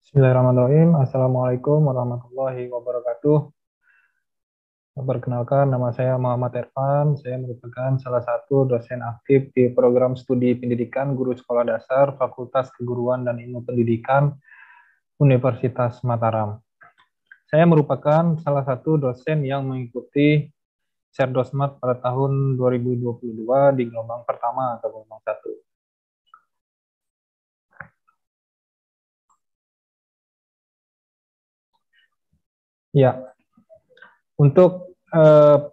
Bismillahirrahmanirrahim. Assalamualaikum warahmatullahi wabarakatuh. Perkenalkan, nama saya Muhammad Erfan. Saya merupakan salah satu dosen aktif di program studi pendidikan guru sekolah dasar Fakultas Keguruan dan Ilmu Pendidikan Universitas Mataram. Saya merupakan salah satu dosen yang mengikuti Serdosmat pada tahun 2022 di gelombang pertama atau gelombang 1. Ya, untuk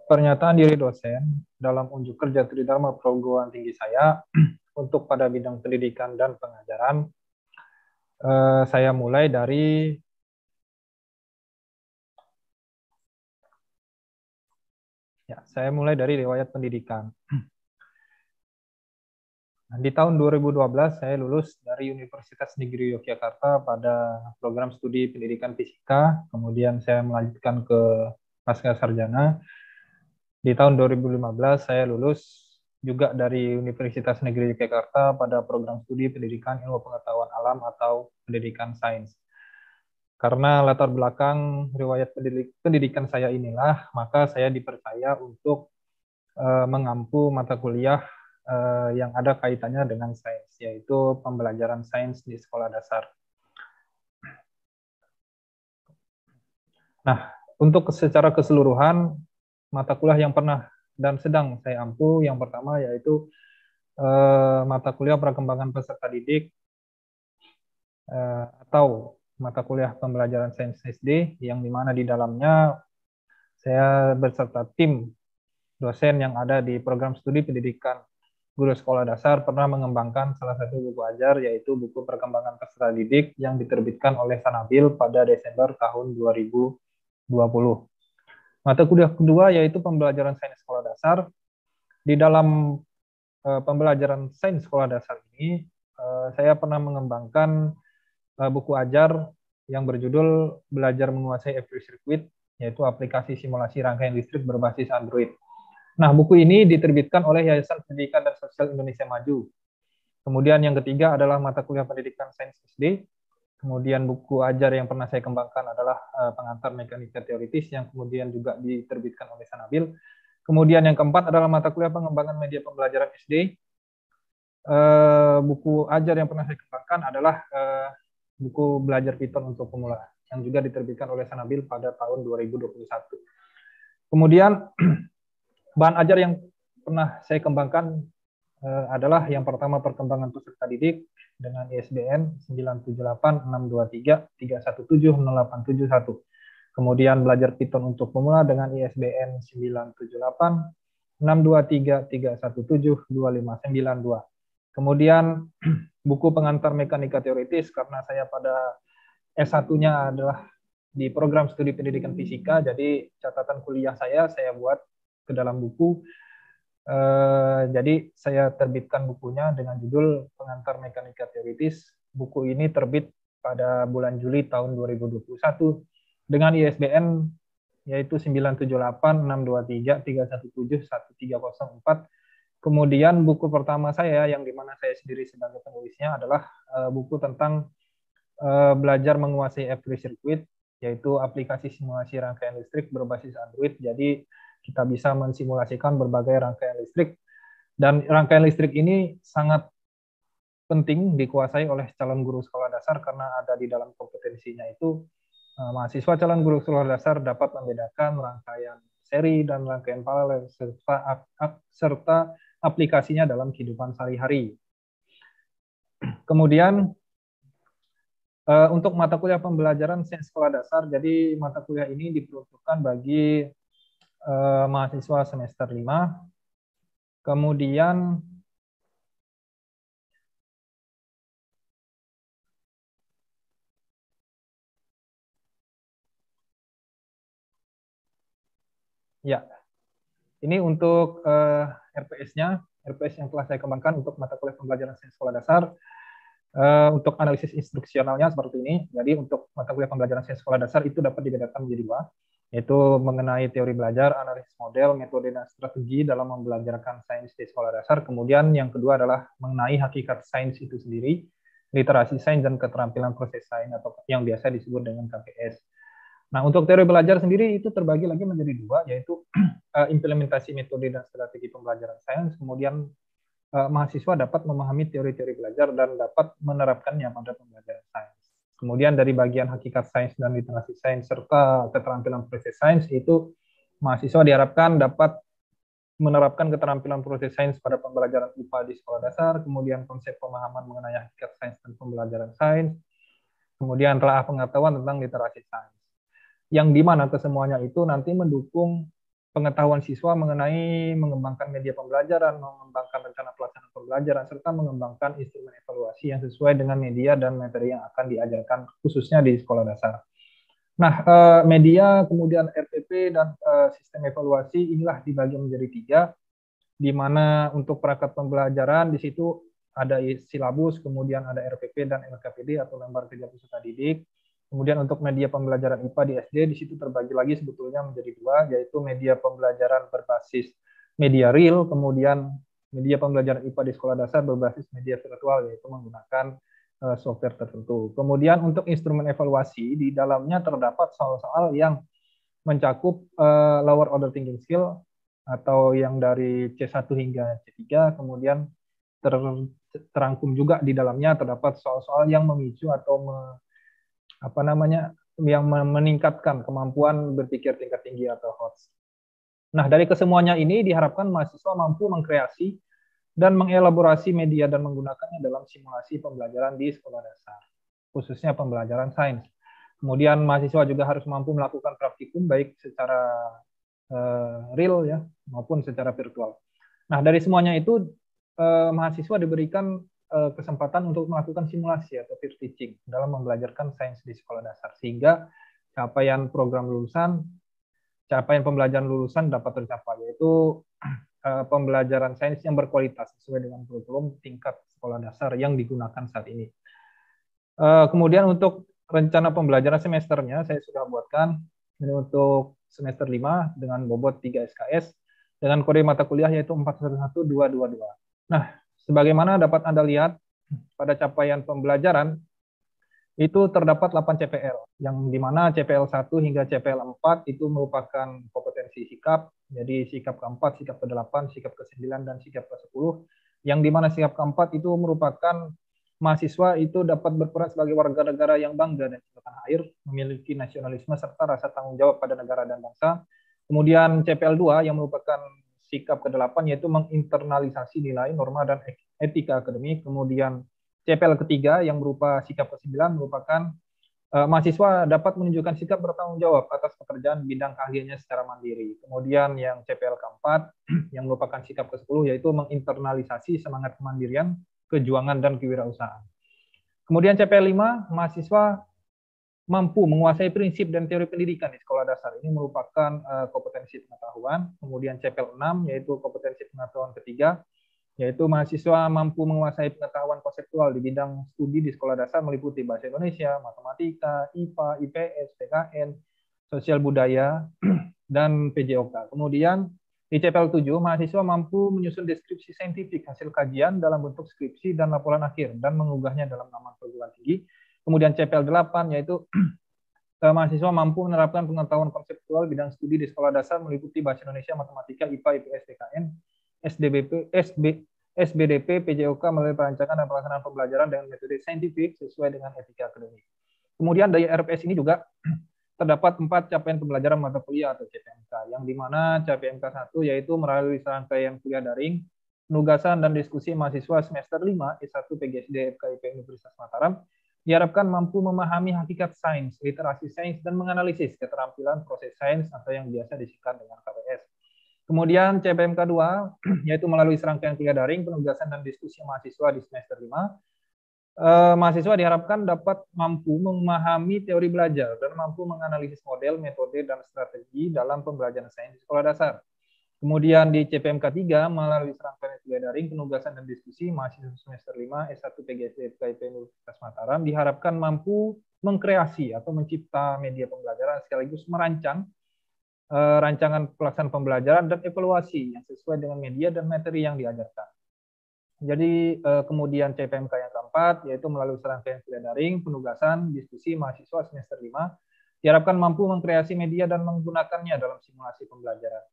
pernyataan diri dosen dalam unjuk kerja Tridharma perguruan tinggi saya untuk pada bidang pendidikan dan pengajaran, saya mulai dari riwayat pendidikan. Di tahun 2012 saya lulus dari Universitas Negeri Yogyakarta pada program studi pendidikan fisika, kemudian saya melanjutkan ke pasca sarjana. Di tahun 2015 saya lulus juga dari Universitas Negeri Yogyakarta pada program studi pendidikan ilmu pengetahuan alam atau pendidikan sains. Karena latar belakang riwayat pendidikan saya inilah, maka saya dipercaya untuk mengampu mata kuliah yang ada kaitannya dengan sains, yaitu pembelajaran sains di sekolah dasar. Nah, untuk secara keseluruhan, mata kuliah yang pernah dan sedang saya ampu, yang pertama yaitu mata kuliah perkembangan peserta didik atau mata kuliah pembelajaran sains SD, yang dimana di dalamnya saya berserta tim dosen yang ada di program studi pendidikan guru sekolah dasar pernah mengembangkan salah satu buku ajar, yaitu buku perkembangan peserta didik yang diterbitkan oleh Sanabil pada Desember tahun 2020. Mata kuliah kedua yaitu pembelajaran sains sekolah dasar. Di dalam pembelajaran sains sekolah dasar ini, saya pernah mengembangkan buku ajar yang berjudul Belajar Menguasai FP Circuit, yaitu aplikasi simulasi rangkaian listrik berbasis Android. Nah, buku ini diterbitkan oleh Yayasan Pendidikan dan Sosial Indonesia Maju. Kemudian yang ketiga adalah mata kuliah pendidikan sains SD. Kemudian buku ajar yang pernah saya kembangkan adalah pengantar mekanika teoritis yang kemudian juga diterbitkan oleh Sanabil. Kemudian yang keempat adalah mata kuliah pengembangan media pembelajaran SD. Buku ajar yang pernah saya kembangkan adalah buku belajar Python untuk pemula yang juga diterbitkan oleh Sanabil pada tahun 2021. Kemudian bahan ajar yang pernah saya kembangkan adalah yang pertama perkembangan peserta didik dengan ISBN 9786233170871. Kemudian belajar Python untuk pemula dengan ISBN 9786233172592. Kemudian buku pengantar mekanika teoritis, karena saya pada S1-nya adalah di program studi pendidikan fisika, jadi catatan kuliah saya buat ke dalam buku. Jadi saya terbitkan bukunya dengan judul Pengantar Mekanika Teoritis. Buku ini terbit pada bulan Juli tahun 2021 dengan ISBN yaitu 9786233171304. Kemudian buku pertama saya yang dimana saya sendiri sebagai penulisnya adalah buku tentang belajar menguasai FP Circuit, yaitu aplikasi simulasi rangkaian listrik berbasis Android. Jadi kita bisa mensimulasikan berbagai rangkaian listrik, dan rangkaian listrik ini sangat penting dikuasai oleh calon guru sekolah dasar karena ada di dalam kompetensinya itu mahasiswa calon guru sekolah dasar dapat membedakan rangkaian seri dan rangkaian paralel serta aplikasinya dalam kehidupan sehari-hari. Kemudian untuk mata kuliah pembelajaran sains sekolah dasar, jadi mata kuliah ini diperuntukkan bagi mahasiswa semester 5. Kemudian ya, ini untuk RPS-nya, RPS yang telah saya kembangkan untuk mata kuliah pembelajaran sains sekolah dasar. Untuk analisis instruksionalnya seperti ini. Jadi untuk mata kuliah pembelajaran sains sekolah dasar itu dapat dibedakan menjadi dua, yaitu mengenai teori belajar, analisis model, metode dan strategi dalam membelajarkan sains di sekolah dasar. Kemudian yang kedua adalah mengenai hakikat sains itu sendiri. literasi sains dan keterampilan proses sains atau yang biasa disebut dengan KPS. Nah, untuk teori belajar sendiri itu terbagi lagi menjadi dua, yaitu implementasi metode dan strategi pembelajaran sains, kemudian mahasiswa dapat memahami teori-teori belajar dan dapat menerapkannya pada pembelajaran sains. Kemudian dari bagian hakikat sains dan literasi sains serta keterampilan proses sains itu mahasiswa diharapkan dapat menerapkan keterampilan proses sains pada pembelajaran IPA di sekolah dasar, kemudian konsep pemahaman mengenai hakikat sains dan pembelajaran sains, kemudian telah pengetahuan tentang literasi sains. Yang dimana kesemuanya itu nanti mendukung pengetahuan siswa mengenai mengembangkan media pembelajaran, mengembangkan rencana pelaksanaan pembelajaran, serta mengembangkan instrumen evaluasi yang sesuai dengan media dan materi yang akan diajarkan khususnya di sekolah dasar. Nah, media, kemudian RPP, dan sistem evaluasi inilah dibagi menjadi tiga, di mana untuk perangkat pembelajaran di situ ada silabus, kemudian ada RPP dan LKPD atau lembar kerja peserta didik. Kemudian untuk media pembelajaran IPA di SD di situ terbagi lagi sebetulnya menjadi dua, yaitu media pembelajaran berbasis media real, kemudian media pembelajaran IPA di sekolah dasar berbasis media virtual, yaitu menggunakan software tertentu. Kemudian untuk instrumen evaluasi di dalamnya terdapat soal-soal yang mencakup lower order thinking skill atau yang dari C1 hingga C3, kemudian terangkum juga di dalamnya terdapat soal-soal yang memicu atau yang meningkatkan kemampuan berpikir tingkat tinggi atau HOTS. Nah, dari kesemuanya ini diharapkan mahasiswa mampu mengkreasi dan mengelaborasi media dan menggunakannya dalam simulasi pembelajaran di sekolah dasar, khususnya pembelajaran sains. Kemudian mahasiswa juga harus mampu melakukan praktikum baik secara real ya maupun secara virtual. Nah, dari semuanya itu mahasiswa diberikan kesempatan untuk melakukan simulasi atau peer teaching dalam membelajarkan sains di sekolah dasar, sehingga capaian pembelajaran lulusan dapat tercapai, yaitu pembelajaran sains yang berkualitas sesuai dengan kurikulum tingkat sekolah dasar yang digunakan saat ini. Kemudian untuk rencana pembelajaran semesternya saya sudah buatkan ini untuk semester 5 dengan bobot 3 SKS dengan kode mata kuliah yaitu 411222. Nah, sebagaimana dapat Anda lihat pada capaian pembelajaran itu terdapat 8 CPL, yang dimana CPL 1 hingga CPL 4 itu merupakan kompetensi sikap, jadi sikap ke-4, sikap ke-8, sikap ke-9, dan sikap ke-10, yang dimana sikap ke-4 itu merupakan mahasiswa itu dapat berperan sebagai warga negara yang bangga dan cinta tanah air, memiliki nasionalisme serta rasa tanggung jawab pada negara dan bangsa. Kemudian CPL 2 yang merupakan sikap ke-8 yaitu menginternalisasi nilai, norma, dan etika akademik. Kemudian CPL ketiga yang berupa sikap ke-9 merupakan mahasiswa dapat menunjukkan sikap bertanggung jawab atas pekerjaan bidang keahliannya secara mandiri. Kemudian yang CPL keempat yang merupakan sikap ke-10 yaitu menginternalisasi semangat kemandirian, kejuangan, dan kewirausahaan. Kemudian CPL 5, mahasiswa mampu menguasai prinsip dan teori pendidikan di sekolah dasar. Ini merupakan kompetensi pengetahuan. Kemudian CPL 6 yaitu kompetensi pengetahuan ketiga, yaitu mahasiswa mampu menguasai pengetahuan konseptual di bidang studi di sekolah dasar meliputi bahasa Indonesia, matematika, IPA, IPS, PKN, sosial budaya, dan PJOK. Kemudian di CPL 7, mahasiswa mampu menyusun deskripsi saintifik hasil kajian dalam bentuk skripsi dan laporan akhir dan mengunggahnya dalam laman perguruan tinggi. Kemudian CPL 8 yaitu mahasiswa mampu menerapkan pengetahuan konseptual bidang studi di sekolah dasar meliputi bahasa Indonesia, matematika, IPA, IPS, PKN, SBDP, PJOK melalui perancangan dan pelaksanaan pembelajaran dengan metode saintifik sesuai dengan etika akademik. Kemudian dari RPS ini juga terdapat 4 capaian pembelajaran mata kuliah atau CPMK, yang dimana CPMK 1 yaitu melalui serangkaian kuliah daring, penugasan dan diskusi mahasiswa semester 5 S1 PGSD FKIP Universitas Mataram diharapkan mampu memahami hakikat sains, literasi sains, dan menganalisis keterampilan proses sains atau yang biasa disingkat dengan KPS. Kemudian CPMK 2 yaitu melalui serangkaian kuliah daring, penugasan, dan diskusi mahasiswa di semester 5. Mahasiswa diharapkan dapat mampu memahami teori belajar dan mampu menganalisis model, metode, dan strategi dalam pembelajaran sains di sekolah dasar. Kemudian di CPMK 3 melalui serangkaian kuliah daring, penugasan, dan diskusi mahasiswa semester 5 S1 PGSD FKIP Universitas Mataram diharapkan mampu mengkreasi atau mencipta media pembelajaran sekaligus merancang rancangan pelaksanaan pembelajaran dan evaluasi yang sesuai dengan media dan materi yang diajarkan. Jadi kemudian CPMK yang keempat 4, yaitu melalui serangkaian kuliah daring, penugasan, diskusi mahasiswa semester 5, diharapkan mampu mengkreasi media dan menggunakannya dalam simulasi pembelajaran.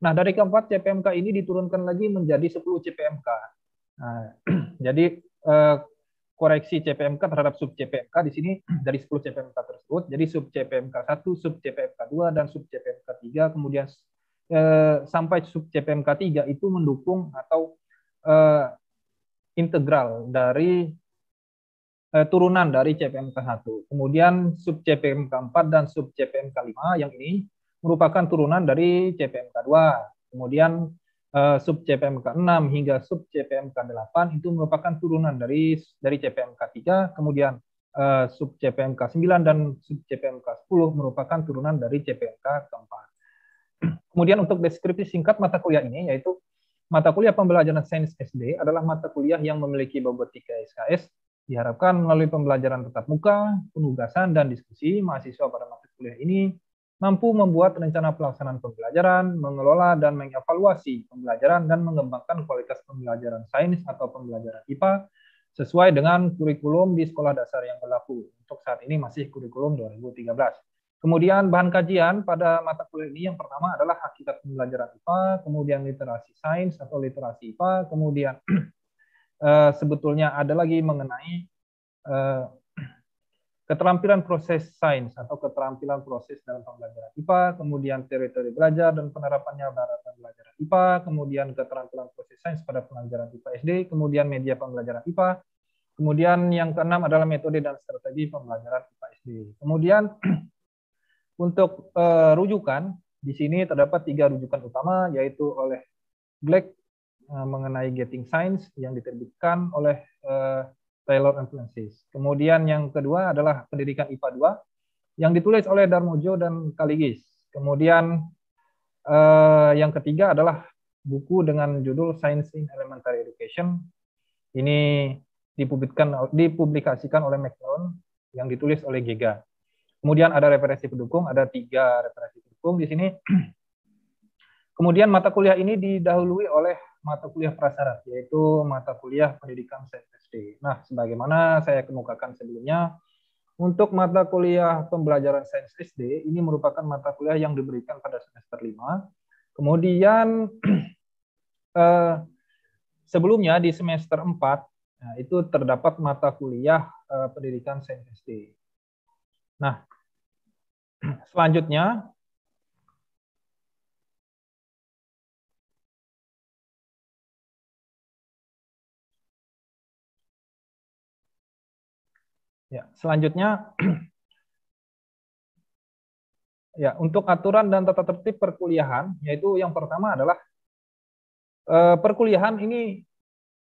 Nah, dari keempat CPMK ini diturunkan lagi menjadi 10 CPMK. Nah, jadi koreksi CPMK terhadap sub CPMK di sini dari 10 CPMK tersebut, jadi sub CPMK 1, sub CPMK 2, dan sub CPMK 3, kemudian sampai sub CPMK 3 itu mendukung atau integral dari turunan dari CPMK 1. Kemudian sub CPMK 4 dan sub CPMK 5 yang ini merupakan turunan dari CPMK 2. Kemudian sub CPMK 6 hingga sub CPMK 8 itu merupakan turunan dari CPMK 3. Kemudian sub CPMK 9 dan sub CPMK 10 merupakan turunan dari CPMK keempat. Kemudian untuk deskripsi singkat mata kuliah ini yaitu mata kuliah pembelajaran sains SD adalah mata kuliah yang memiliki bobot 3 SKS. Diharapkan melalui pembelajaran tatap muka, penugasan, dan diskusi, mahasiswa pada mata kuliah ini mampu membuat rencana pelaksanaan pembelajaran, mengelola dan mengevaluasi pembelajaran, dan mengembangkan kualitas pembelajaran sains atau pembelajaran IPA sesuai dengan kurikulum di sekolah dasar yang berlaku. Untuk saat ini masih kurikulum 2013. Kemudian bahan kajian pada mata kuliah ini yang pertama adalah hakikat pembelajaran IPA, kemudian literasi sains atau literasi IPA, kemudian sebetulnya ada lagi mengenai keterampilan proses sains atau keterampilan proses dalam pembelajaran IPA, kemudian teori-teori belajar dan penerapannya pada pembelajaran IPA, kemudian keterampilan proses sains pada pelajaran IPA SD, kemudian media pembelajaran IPA, kemudian yang keenam adalah metode dan strategi pembelajaran IPA SD. Kemudian untuk rujukan, di sini terdapat 3 rujukan utama, yaitu oleh Black mengenai Getting Science yang diterbitkan oleh Taylor and Francis. Kemudian yang kedua adalah Pendidikan IPA 2 yang ditulis oleh Darmojo dan Kaligis. Kemudian yang ketiga adalah buku dengan judul Science in Elementary Education. Ini dipublikasikan oleh Macmillan yang ditulis oleh Gega. Kemudian ada referensi pendukung, ada 3 referensi pendukung di sini. Kemudian mata kuliah ini didahului oleh mata kuliah prasyarat, yaitu mata kuliah pendidikan sains SD. Nah, sebagaimana saya kemukakan sebelumnya, untuk mata kuliah pembelajaran sains SD, ini merupakan mata kuliah yang diberikan pada semester 5. Kemudian, sebelumnya di semester 4, nah, itu terdapat mata kuliah pendidikan sains SD. Nah, selanjutnya, ya, untuk aturan dan tata tertib perkuliahan, yaitu yang pertama adalah perkuliahan ini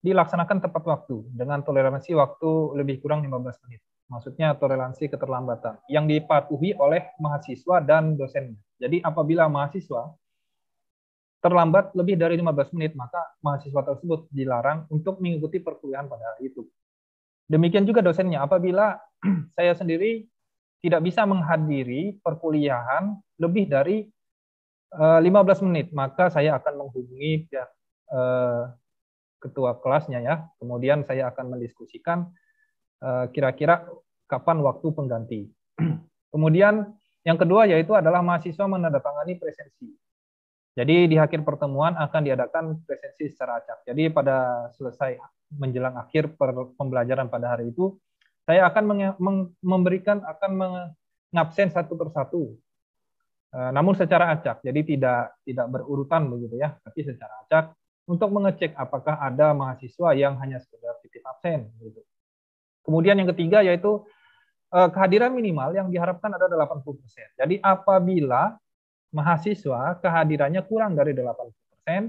dilaksanakan tepat waktu dengan toleransi waktu lebih kurang 15 menit. Maksudnya toleransi keterlambatan yang dipatuhi oleh mahasiswa dan dosennya. Jadi apabila mahasiswa terlambat lebih dari 15 menit, maka mahasiswa tersebut dilarang untuk mengikuti perkuliahan pada hari itu. Demikian juga dosennya, apabila saya sendiri tidak bisa menghadiri perkuliahan lebih dari 15 menit, maka saya akan menghubungi pihak ketua kelasnya ya. Kemudian saya akan mendiskusikan kira-kira kapan waktu pengganti. Kemudian yang kedua yaitu adalah mahasiswa menandatangani presensi. Jadi di akhir pertemuan akan diadakan presensi secara acak. Jadi pada selesai menjelang akhir pembelajaran pada hari itu, saya akan akan mengabsen satu persatu. Namun secara acak, jadi tidak berurutan begitu ya, tapi secara acak untuk mengecek apakah ada mahasiswa yang hanya sekedar titip absen. Gitu. Kemudian yang ketiga yaitu kehadiran minimal yang diharapkan ada 80%. Jadi apabila mahasiswa kehadirannya kurang dari 80%,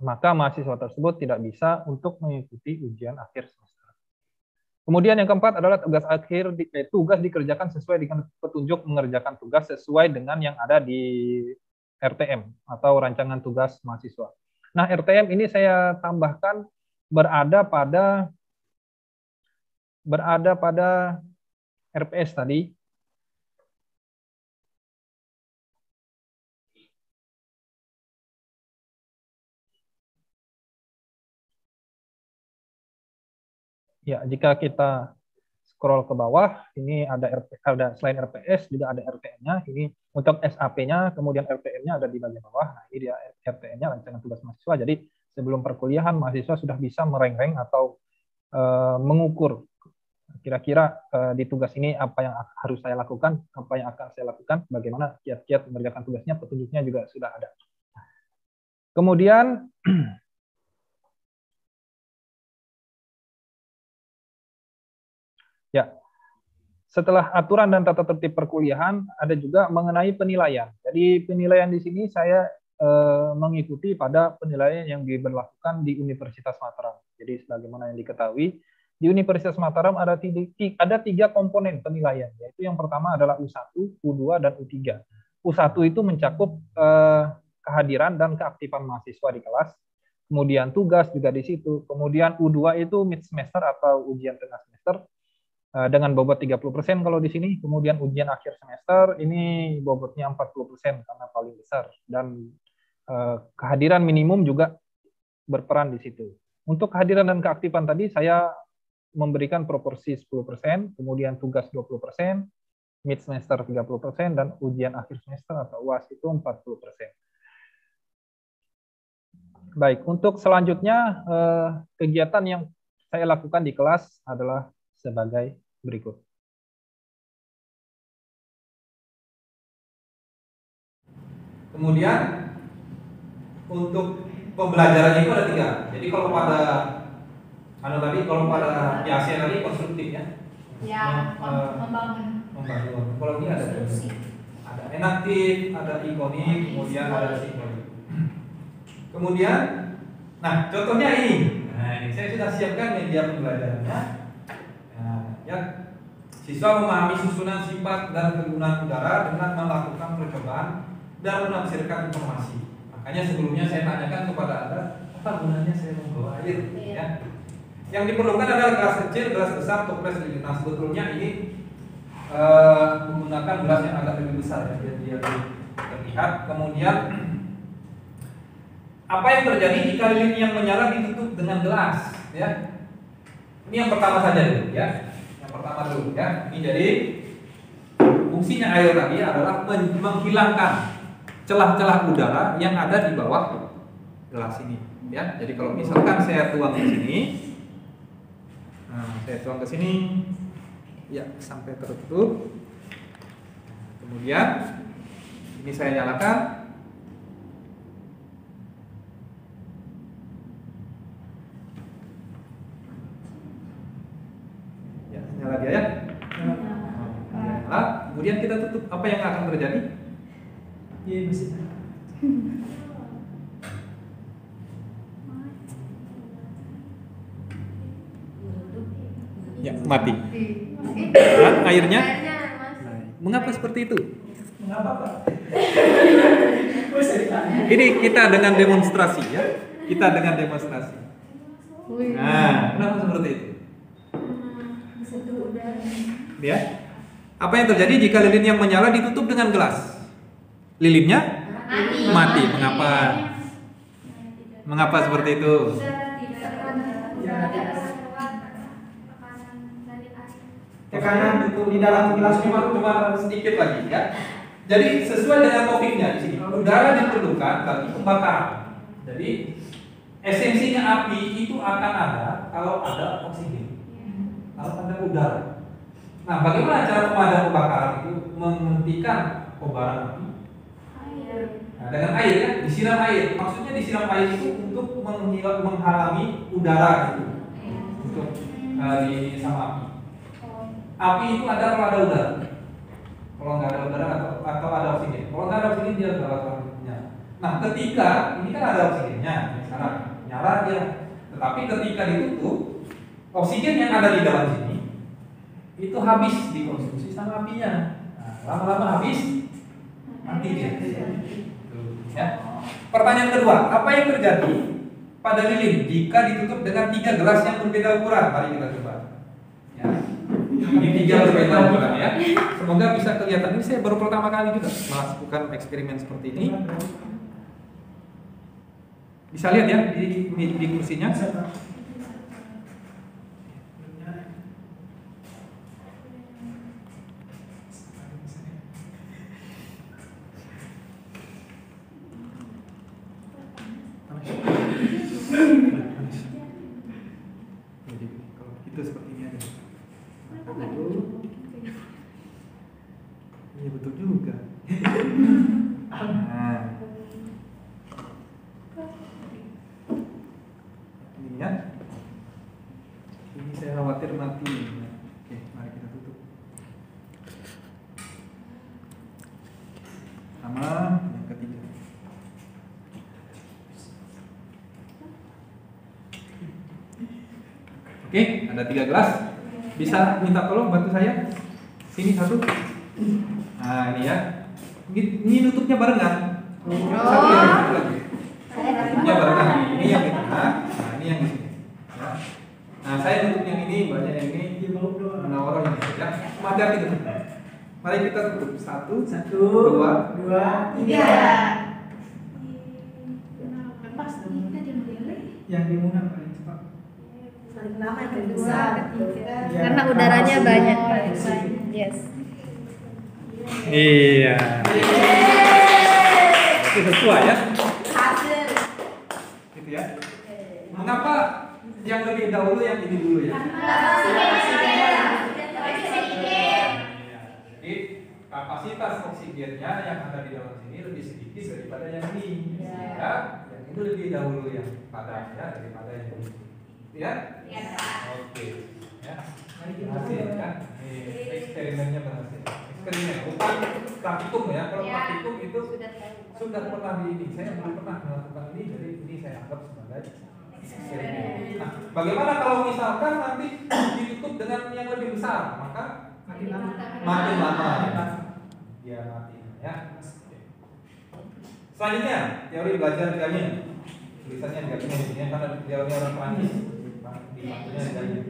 maka mahasiswa tersebut tidak bisa untuk mengikuti ujian akhir semester. Kemudian yang keempat adalah tugas dikerjakan sesuai dengan petunjuk mengerjakan tugas sesuai dengan yang ada di RTM atau rancangan tugas mahasiswa. Nah, RTM ini saya tambahkan berada pada RPS tadi. Ya, jika kita scroll ke bawah, ini ada selain RPS juga ada RTN-nya. Ini untuk SAP-nya, kemudian RTN-nya ada di bagian bawah. Nah, ini dia RTN-nya, rancangan tugas mahasiswa. Jadi sebelum perkuliahan mahasiswa sudah bisa merengreng atau mengukur kira-kira di tugas ini apa yang harus saya lakukan, apa yang akan saya lakukan, bagaimana kiat-kiat mengerjakan tugasnya, petunjuknya juga sudah ada. Kemudian ya, setelah aturan dan tata tertib perkuliahan, ada juga mengenai penilaian. Jadi penilaian di sini saya mengikuti pada penilaian yang diberlakukan di Universitas Mataram. Jadi sebagaimana yang diketahui, di Universitas Mataram ada tiga komponen penilaian, yaitu yang pertama adalah U1, U2, dan U3. U1 itu mencakup kehadiran dan keaktifan mahasiswa di kelas, kemudian tugas juga di situ, kemudian U2 itu mid semester atau ujian tengah semester, dengan bobot 30% kalau di sini, kemudian ujian akhir semester ini bobotnya 40% karena paling besar, dan kehadiran minimum juga berperan di situ. Untuk kehadiran dan keaktifan tadi saya memberikan proporsi 10%, kemudian tugas 20%, mid semester 30%, dan ujian akhir semester atau UAS itu 40%. Baik, untuk selanjutnya kegiatan yang saya lakukan di kelas adalah sebagai berikut. Kemudian untuk pembelajarannya itu ada 3. Jadi kalau pada kalau pada biasa tadi konstruktif ya. Ya, membangun. Kalau ini ada enaktif, ada ikonik, kemudian ada simbolik. Kemudian, nah contohnya ini. Nah, ini saya sudah siapkan media pembelajarannya. Nah, ya, siswa memahami susunan sifat dan kegunaan udara dengan melakukan percobaan dan menafsirkan informasi. Makanya sebelumnya saya tanyakan kepada Anda, apa gunanya saya membawa air? Ya. Yang diperlukan adalah gelas kecil, gelas besar, toples lilin. Nah sebetulnya ini menggunakan gelas yang agak lebih besar ya, biar dia terlihat. Kemudian apa yang terjadi jika lilin yang menyala ditutup dengan gelas? Ya, ini yang pertama saja dulu ya. Yang pertama dulu ya. Ini jadi fungsinya air tadi adalah menghilangkan celah-celah udara yang ada di bawah gelas ini. Ya, jadi kalau misalkan saya tuang di sini. Nah, saya tuang ke sini, ya sampai tertutup. Kemudian ini saya nyalakan. Ya, nyala dia ya. Nyala. Kemudian kita tutup. Apa yang akan terjadi? Iya, mesin. Ya, mati. Nah, airnya? Mengapa seperti itu? Mengapa, Pak? Ini kita dengan demonstrasi ya. Kita dengan demonstrasi. Nah, kenapa seperti itu? Ya. Apa yang terjadi jika lilin yang menyala ditutup dengan gelas? Lilinnya mati. Mengapa? Mengapa seperti itu? Tekanan itu di dalam gelas cuma sedikit lagi ya. Jadi sesuai dengan topiknya di sini, udara diperlukan bagi pembakaran. Jadi esensinya api itu akan ada kalau ada oksigen, kalau ada udara. Nah, bagaimana cara pemadam kebakaran itu menghentikan kobaran api? Nah, dengan air ya, disiram air. Maksudnya disiram air itu untuk menghalangi udara itu, untuk di sama api. Api itu ada kalau ada udara. Kalau nggak ada udara atau ada oksigen. Kalau nggak ada oksigen dia nggak akan nyala. Nah, ketika ini kan ada oksigennya, sekarang nyala dia. Tetapi ketika ditutup, oksigen yang ada di dalam sini itu habis dikonsumsi sama apinya. Nah, lama-lama habis, mati dia. Ya. Pertanyaan kedua, apa yang terjadi pada lilin jika ditutup dengan 3 gelas yang berbeda ukuran? Mari kita coba. Ya. Ini 3 berbeda ukuran ya. Semoga bisa kelihatan. Ini saya baru pertama kali juga melakukan eksperimen seperti ini. Bisa lihat ya di kursinya. mati. Oke, mari kita tutup. Sama yang ketiga. Oke, ada 3 gelas. Bisa minta tolong bantu saya. Sini satu. Nah, ini ya. Ini nutupnya barengan. Satu lagi. Nutupnya barengan. Ini yang di tengah. Nah, ini yang di sini. Ya. Nah, saya nutup yang ini, banyak yang ini. Menawar yang ini. Ya. Hati-hati tutup. Mari kita tutup. 1, 2, 3. Lepas dong. Kita dimulai. Yang dimulai paling cepat. Pertama, kedua, ketiga. Karena udaranya banyak. Yes. Iya. Itu sesuai ya. Hasil. Gitu ya. Mengapa yang lebih dahulu yang ini dulu ya? Jadi kapasitas oksigennya yang ada di dalam sini lebih sedikit daripada yang ini. Ya, yang ini lebih dahulu yang padat ya daripada yang ini. Ya? Oke. Ya. Berhasil kan? Eksperimennya berhasil. Eksperimen bukan praktikum ya. Kalau praktikum itu sudah pernah di ini. Saya belum pernah melakukan ini, jadi ini saya anggap sebagai eksperimen. Nah, bagaimana kalau misalkan nanti ditutup dengan yang lebih besar, maka makin lama ya. Dia mati ya. Selanjutnya teori belajar gaya. Tulisannya gaya ini karena teori orang Prancis. Di bukunya gaya.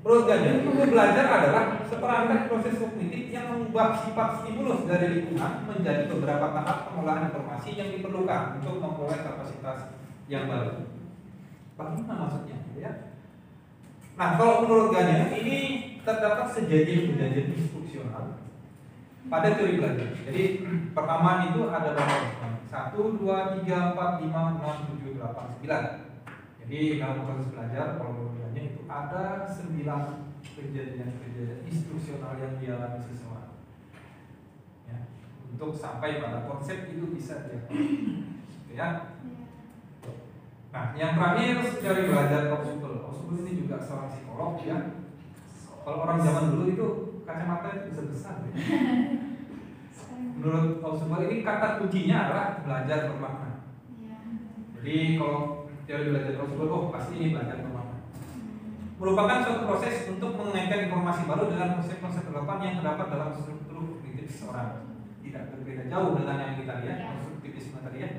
Menurut Gaya, itu belajar adalah seperangkat proses kognitif yang mengubah sifat stimulus dari lingkungan menjadi beberapa tahap pengolahan informasi yang diperlukan untuk memperoleh kapasitas yang baru. Bagaimana maksudnya? Ya? Nah, kalau menurut Gaya, ini terdapat kejadian-kejadian instruksional pada teori belajar. Jadi pertama itu ada berapa? 1, 2, 3, 4, 5, 6, 7, 8, 9. Jadi dalam proses belajar, kalau menurutnya itu ada 9 kejadian-kejadian instruksional yang dialami seseorang, ya, untuk sampai pada konsep itu bisa dia, ya. Nah, yang terakhir dari belajar Ausubel ini juga seorang psikolog, ya. Kalau orang zaman dulu itu kacamata itu besar-besar. Ya. Menurut Ausubel ini kata kuncinya adalah belajar bermakna. Jadi kalau teori belajar Ausubel, pasti ini belajar bermakna. Merupakan suatu proses untuk mengaitkan informasi baru dengan konsep-konsep relevan yang terdapat dalam struktur kognitif seseorang. Tidak berbeda jauh dengan yang kita lihat, konstruktivisme tadi ya.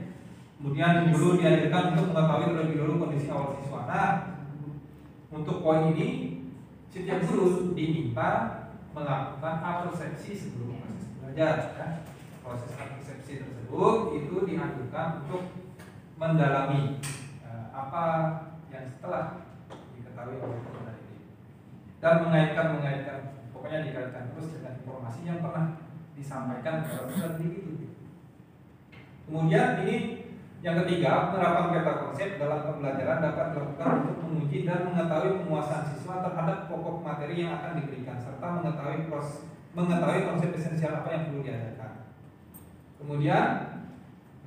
Kemudian dulu diajarkan untuk mengetahui terlebih dahulu kondisi awal siswa. Nah, untuk poin ini, setiap guru diminta melakukan apersepsi sebelum proses belajar. Ya. Proses apersepsi tersebut itu dianjurkan untuk mendalami apa yang setelah diketahui oleh peserta ini dan mengaitkan pokoknya dikaitkan terus dengan informasi yang pernah disampaikan dalam peserta itu. Kemudian ini yang ketiga, penerapan peta konsep dalam pembelajaran dapat dilakukan untuk menguji dan mengetahui penguasaan siswa terhadap pokok materi yang akan diberikan serta mengetahui konsep esensial apa yang perlu diajarkan. Kemudian,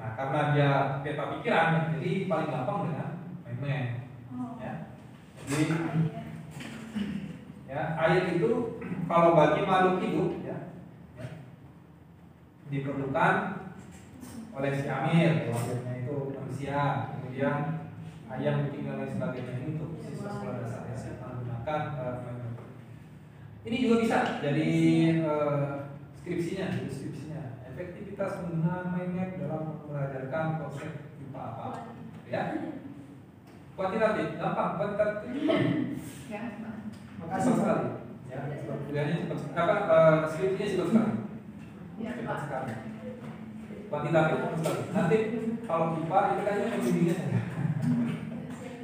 nah karena dia peta pikiran, jadi paling gampang dengan main-main. Ya. Jadi, ya air itu kalau bagi makhluk hidup, ya, diperlukan oleh si Amir, wakilnya itu manusia, kemudian ayam, kucing dan lain sebagainya ini untuk siswa sekolah dasar yang menggunakan ini juga bisa jadi skripsinya, efektivitas penggunaan mindmap dalam mengajarkan konsep IPA apa, ya. Kuantitatif, gampang, kuantitatif Ya. cepat sekali, ya. Kuliahnya cepat, skripsinya cepat sekali, cepat sekali. Kuantitatif sekali. Nanti kalau IPA itu kayaknya pembimbingnya saja.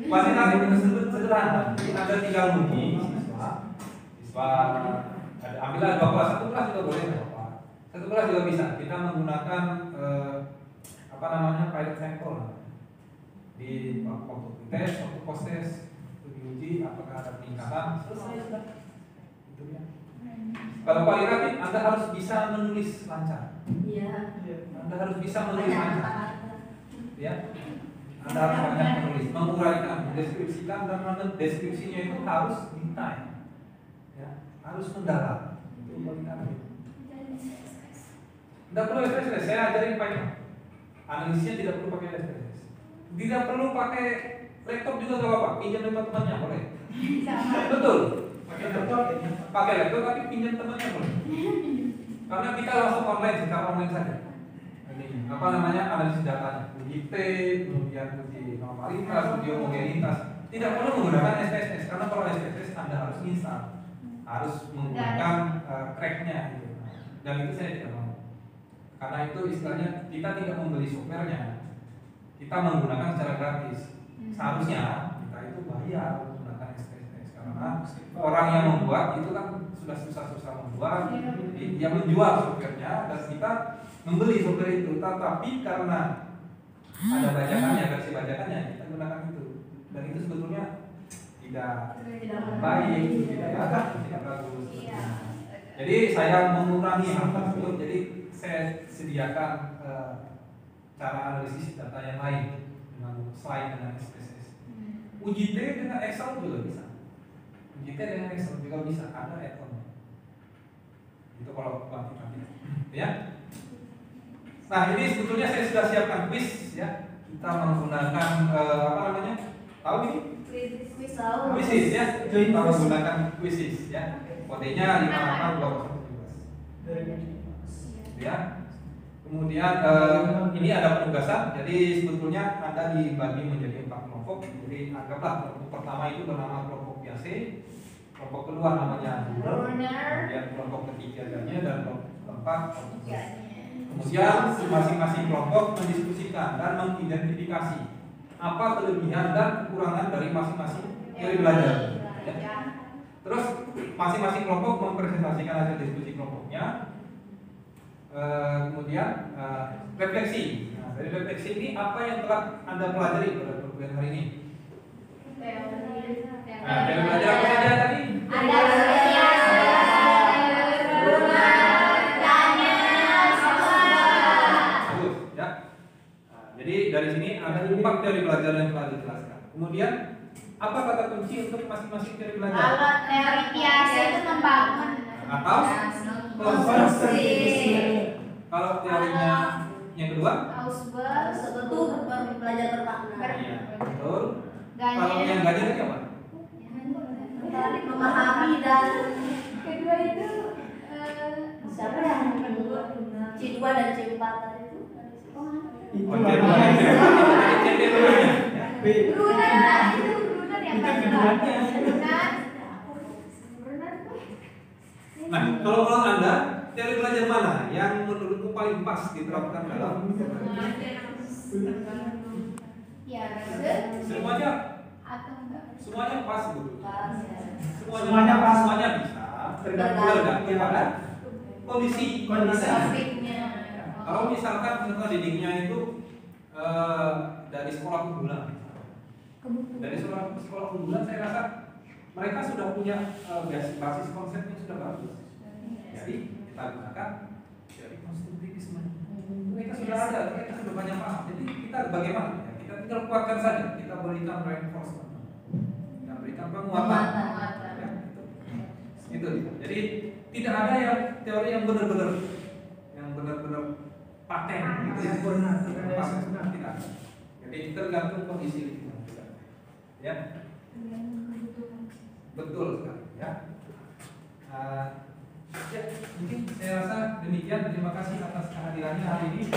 Kuantitatif itu sederhana. Jadi ada 3 uji siswa ada ambillah 2 kelas, 1 kelas juga boleh apa. 1 kelas juga bisa. Kita menggunakan apa namanya pilot sampel di waktu tes, waktu post tes, itu diuji apakah ada peningkatan. Selesai sudah. Itu ya. Kalau kualitatif Anda harus bisa menulis lancar. Iya. Anda harus bisa menulis lancar. Ya. Anda harus banyak menulis, menguraikan mendeskripsikan dan deskripsinya itu harus detail, ya, harus mendalam. Itu paling penting. Tidak perlu SPSS, saya ajarin Python. Analisisnya tidak perlu pakai SPSS. Tidak perlu pakai laptop juga nggak apa-apa, pinjam dari temannya boleh. Betul. Pakai laptop tapi pinjam temannya boleh. Karena kita langsung online, secara online saja. Ini apa namanya analisis datanya, uji T, kemudian uji normalitas, uji homogenitas. Tidak perlu menggunakan SPSS karena kalau SPSS Anda harus install, harus menggunakan cracknya gitu. Dan itu saya tidak mau. Karena itu istilahnya kita tidak membeli softwarenya, kita menggunakan secara gratis. Seharusnya kita itu bayar menggunakan SPSS karena orang yang membuat itu kan sudah susah-susah membuat, dia menjual softwarenya dan kita membeli software itu. Tapi karena ada bajakannya, versi bajakannya, kita gunakan itu. Dan itu sebetulnya tidak baik, tidak bagus. Jadi saya mengurangi hal tersebut. Jadi saya sediakan cara analisis data yang lain selain dengan SPSS. Uji T dengan Excel juga bisa. Uji T dengan Excel juga bisa, ada add-on. Itu kalau kuantitatif, ya. Nah ini sebetulnya saya sudah siapkan quiz, ya. Kita menggunakan apa namanya? Tahu ini? Quizzes, ya. Kita menggunakan quizzes, ya. Kodenya 582017. Ya. Kemudian ini ada penugasan. Jadi sebetulnya Anda dibagi menjadi 4 kelompok. Jadi anggaplah kelompok pertama itu bernama kelompok biasa, kelompok kedua namanya runner, kemudian kelompok ketiganya dan kelompok keempat kelompok biasa. Kemudian masing-masing kelompok mendiskusikan dan mengidentifikasi apa kelebihan dan kekurangan dari masing-masing teori belajar. Ya. Terus masing-masing kelompok mempresentasikan hasil diskusi kelompoknya. Kemudian refleksi. Nah, dari refleksi ini apa yang telah Anda pelajari pada perkuliahan hari ini? Nah, dari belajar apa saja tadi? Ada bagus, ya. Nah, jadi dari sini ada 4 teori belajar yang telah dijelaskan. Kemudian apa kata kunci untuk masing-masing teori belajar? Kalau teori biasa itu membangun Atau konstruksi. Kalau teorinya yang kedua? Ausberg itu belajar bermakna. Iya, betul. Kalau yang ganjil itu apa? Memahami dan kedua itu siapa yang kedua? C2 dan C4 tadi itu. Bruner yang Nah, kalau Anda teori belajar mana yang menurutmu paling pas diterapkan dalam? Ya, Semuanya atau enggak? semuanya pas betul. Semuanya pas. Semuanya bisa. Tergantung pada kondisi. Topiknya. Kalau misalkan peserta didiknya itu dari sekolah unggulan, dari sekolah unggulan saya rasa mereka sudah punya basis konsepnya sudah bagus. Jadi kita gunakan teori konstruktivisme. Mereka sudah ada, mereka sudah banyak paham. Jadi kita bagaimana? Ya, kita tinggal kuatkan saja. Kita berikan reinforcement, kita berikan penguatan. Ya, itu. Jadi tidak ada yang teori yang benar-benar paten, gitu ya. Tidak. Jadi tergantung kondisi lingkungan juga. Ya. Betul sekali. Ya. Ya, mungkin saya rasa demikian. Terima kasih atas kehadirannya hari ini.